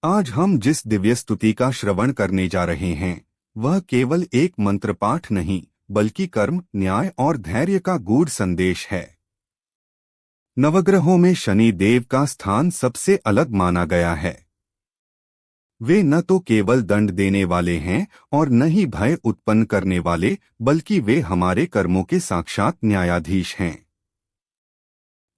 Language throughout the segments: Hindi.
आज हम जिस दिव्य स्तुति का श्रवण करने जा रहे हैं वह केवल एक मंत्र पाठ नहीं बल्कि कर्म, न्याय और धैर्य का गूढ़ संदेश है। नवग्रहों में शनि देव का स्थान सबसे अलग माना गया है। वे न तो केवल दंड देने वाले हैं और न ही भय उत्पन्न करने वाले, बल्कि वे हमारे कर्मों के साक्षात न्यायाधीश हैं।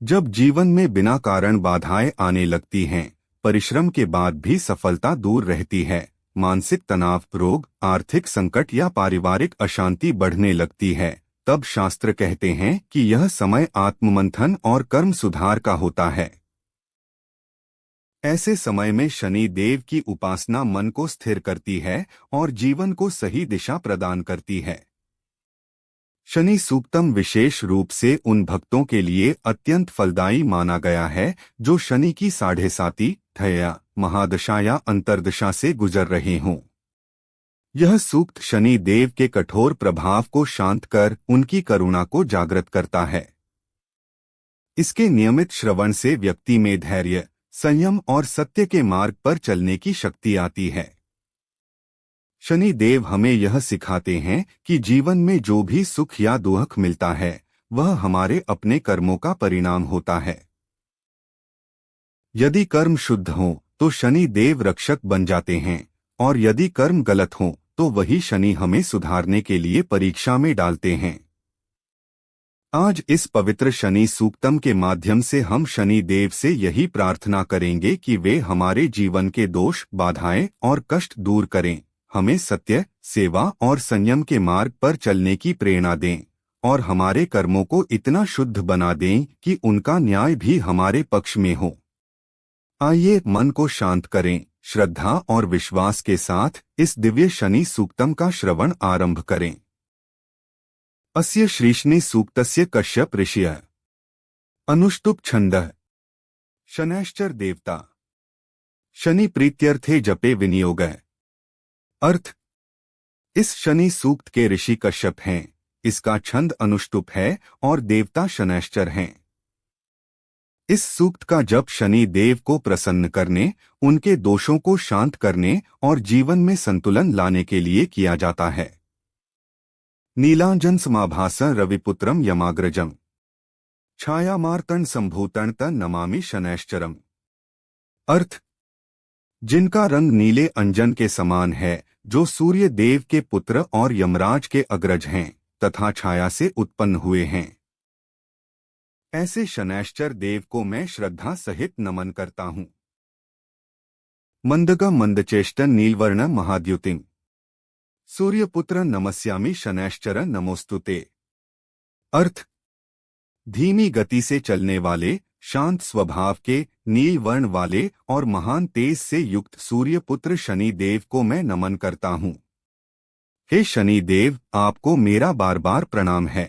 जब जीवन में बिना कारण बाधाएं आने लगती हैं, परिश्रम के बाद भी सफलता दूर रहती है, मानसिक तनाव, रोग, आर्थिक संकट या पारिवारिक अशांति बढ़ने लगती है, तब शास्त्र कहते हैं कि यह समय आत्ममंथन और कर्म सुधार का होता है। ऐसे समय में शनि देव की उपासना मन को स्थिर करती है और जीवन को सही दिशा प्रदान करती है। शनि सूक्तम विशेष रूप से उन भक्तों के लिए अत्यंत फलदायी माना गया है जो शनि की 7.5 थया महादशा या अंतर्दशा से गुजर रहे हों। यह सूक्त शनि देव के कठोर प्रभाव को शांत कर उनकी करुणा को जागृत करता है। इसके नियमित श्रवण से व्यक्ति में धैर्य, संयम और सत्य के मार्ग पर चलने की शक्ति आती है। शनि देव हमें यह सिखाते हैं कि जीवन में जो भी सुख या दुख मिलता है वह हमारे अपने कर्मों का परिणाम होता है। यदि कर्म शुद्ध हों तो शनि देव रक्षक बन जाते हैं, और यदि कर्म गलत हों तो वही शनि हमें सुधारने के लिए परीक्षा में डालते हैं। आज इस पवित्र शनि सूक्तम के माध्यम से हम शनि देव से यही प्रार्थना करेंगे कि वे हमारे जीवन के दोष, बाधाएं और कष्ट दूर करें, हमें सत्य, सेवा और संयम के मार्ग पर चलने की प्रेरणा दें और हमारे कर्मों को इतना शुद्ध बना दें कि उनका न्याय भी हमारे पक्ष में हो। आइए मन को शांत करें, श्रद्धा और विश्वास के साथ इस दिव्य शनि सूक्तम का श्रवण आरंभ करें। अस्य श्रीशनि सूक्तस्य कश्यप ऋषिः अनुष्टुप छन्दः शनैश्चर देवता शनि प्रीत्यर्थे जपे विनियोगः। अर्थ: इस शनि सूक्त के ऋषि कश्यप हैं, इसका छंद अनुष्टुप है और देवता शनैश्चर हैं। इस सूक्त का जप शनि देव को प्रसन्न करने, उनके दोषों को शांत करने और जीवन में संतुलन लाने के लिए किया जाता है। नीलांजन समाभासं रविपुत्रम यमाग्रजम छायामार्तन संभूतन तन नमामि शनैश्चरम। अर्थ: जिनका रंग नीले अंजन के समान है, जो सूर्य देव के पुत्र और यमराज के अग्रज हैं तथा छाया से उत्पन्न हुए हैं, ऐसे शनैश्चर देव को मैं श्रद्धा सहित नमन करता हूँ। मंदगम मंदचेष्टन नीलवर्ण महाद्युतिम सूर्यपुत्र नमस्यामि शनैश्चर नमोस्तुते। अर्थ: धीमी गति से चलने वाले, शांत स्वभाव के, नील वर्ण वाले और महान तेज से युक्त सूर्यपुत्र शनि देव को मैं नमन करता हूँ। हे शनि देव, आपको मेरा बार बार प्रणाम है।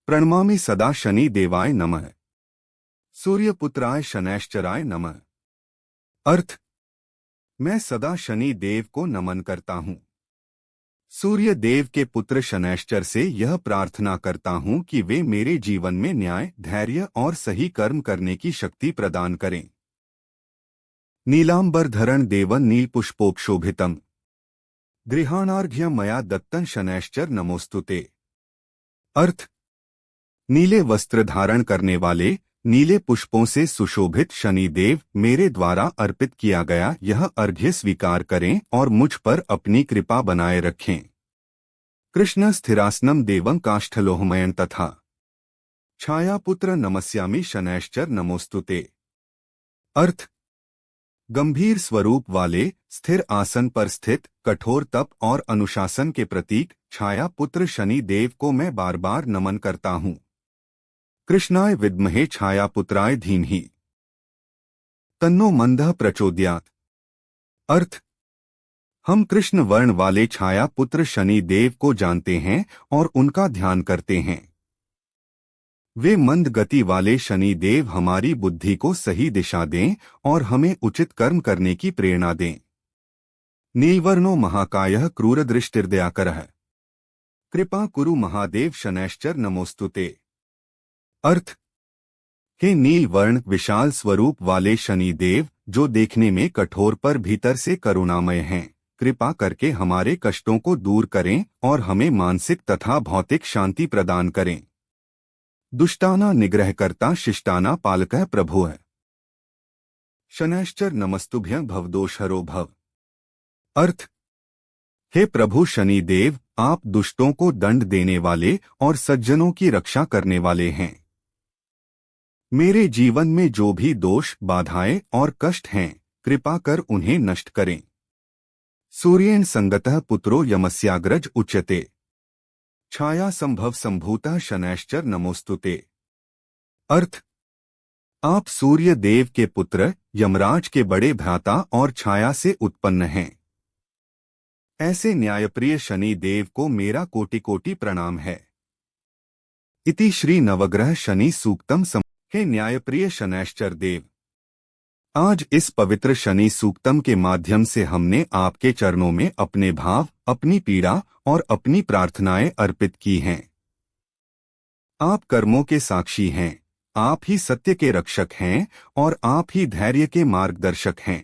प्रणमामि सदा शनि देवाय नमः सूर्यपुत्राय शनैश्चराय नमः। अर्थ: मैं सदा शनि देव को नमन करता हूँ। सूर्य देव के पुत्र शनैश्चर से यह प्रार्थना करता हूँ कि वे मेरे जीवन में न्याय, धैर्य और सही कर्म करने की शक्ति प्रदान करें। नीलांबरधरण देवन नीलपुष्पोक्षोभितम गृहाणार्घ्य मया दत्तन शनैश्चर नमोस्तुते। अर्थ: नीले वस्त्र धारण करने वाले, नीले पुष्पों से सुशोभित शनि देव, मेरे द्वारा अर्पित किया गया यह अर्घ्य स्वीकार करें और मुझ पर अपनी कृपा बनाए रखें। कृष्ण स्थिरासनम देवं काष्ठलोहमयं तथा छायापुत्र नमस्यामि शनैश्चर नमोस्तुते। अर्थ: गंभीर स्वरूप वाले, स्थिर आसन पर स्थित, कठोर तप और अनुशासन के प्रतीक छायापुत्र शनि देव को मैं बार बार नमन करता हूँ। कृष्णाय विद्महे छायापुत्राय धीमहि तन्नो मंदः प्रचोदयात्। अर्थ: हम कृष्ण वर्ण वाले छाया पुत्र शनि देव को जानते हैं और उनका ध्यान करते हैं। वे मंद गति वाले शनि देव हमारी बुद्धि को सही दिशा दें और हमें उचित कर्म करने की प्रेरणा दें। नीलवर्णो महाकायः क्रूरदृष्टिर्दयाकरः कृपा कुरु महादेव शनैश्चर नमोस्तुते। अर्थ: हे नील वर्ण विशाल स्वरूप वाले शनिदेव, जो देखने में कठोर पर भीतर से करुणामय हैं, कृपा करके हमारे कष्टों को दूर करें और हमें मानसिक तथा भौतिक शांति प्रदान करें। दुष्टाना निग्रहकर्ता शिष्टाना पालकः प्रभुः। शनैश्चर नमस्तुभ्यं भवदोषहरो भव। अर्थ: हे प्रभु शनिदेव, आप दुष्टों को दंड देने वाले और सज्जनों की रक्षा करने वाले हैं। मेरे जीवन में जो भी दोष, बाधाएं और कष्ट हैं, कृपा कर उन्हें नष्ट करें। सूर्येण संगतः पुत्रो यमस्याग्रज उच्यते, छाया संभव संभूतः शनैश्चर नमोस्तुते। अर्थ: आप सूर्य देव के पुत्र, यमराज के बड़े भ्राता और छाया से उत्पन्न हैं। ऐसे न्यायप्रिय शनि देव को मेरा कोटि कोटि प्रणाम है। इति श्री नवग्रह शनि सूक्तम हे न्यायप्रिय शनैश्चर देव, आज इस पवित्र शनि सूक्तम के माध्यम से हमने आपके चरणों में अपने भाव, अपनी पीड़ा और अपनी प्रार्थनाएं अर्पित की हैं। आप कर्मों के साक्षी हैं, आप ही सत्य के रक्षक हैं और आप ही धैर्य के मार्गदर्शक हैं।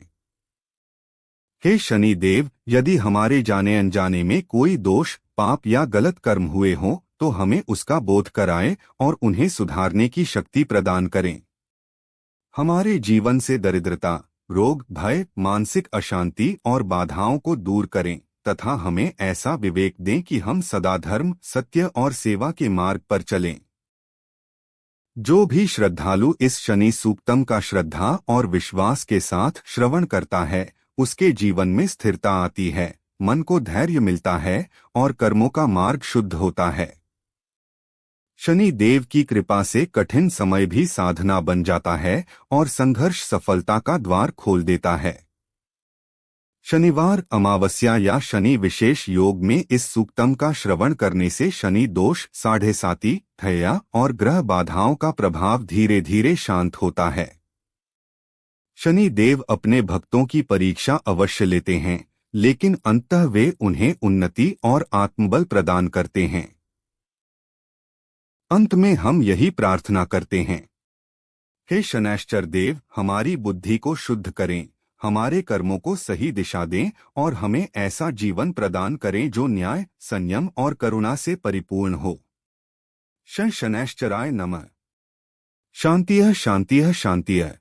हे शनिदेव, यदि हमारे जाने अनजाने में कोई दोष, पाप या गलत कर्म हुए हों, तो हमें उसका बोध कराएं और उन्हें सुधारने की शक्ति प्रदान करें। हमारे जीवन से दरिद्रता, रोग, भय, मानसिक अशांति और बाधाओं को दूर करें तथा हमें ऐसा विवेक दें कि हम सदा धर्म, सत्य और सेवा के मार्ग पर चलें। जो भी श्रद्धालु इस शनि सूक्तम का श्रद्धा और विश्वास के साथ श्रवण करता है, उसके जीवन में स्थिरता आती है, मन को धैर्य मिलता है और कर्मों का मार्ग शुद्ध होता है। शनि देव की कृपा से कठिन समय भी साधना बन जाता है और संघर्ष सफलता का द्वार खोल देता है। शनिवार, अमावस्या या शनि विशेष योग में इस सूक्तम का श्रवण करने से शनि दोष, साढ़े साती, ठया और ग्रह बाधाओं का प्रभाव धीरे धीरे शांत होता है। शनि देव अपने भक्तों की परीक्षा अवश्य लेते हैं, लेकिन अंततः वे उन्हें उन्नति और आत्मबल प्रदान करते हैं। अंत में हम यही प्रार्थना करते हैं, हे शनैश्चर देव, हमारी बुद्धि को शुद्ध करें, हमारे कर्मों को सही दिशा दें और हमें ऐसा जीवन प्रदान करें जो न्याय, संयम और करुणा से परिपूर्ण हो। शनैश्चराय नमः। शान्तिः शान्तिः शान्तिः।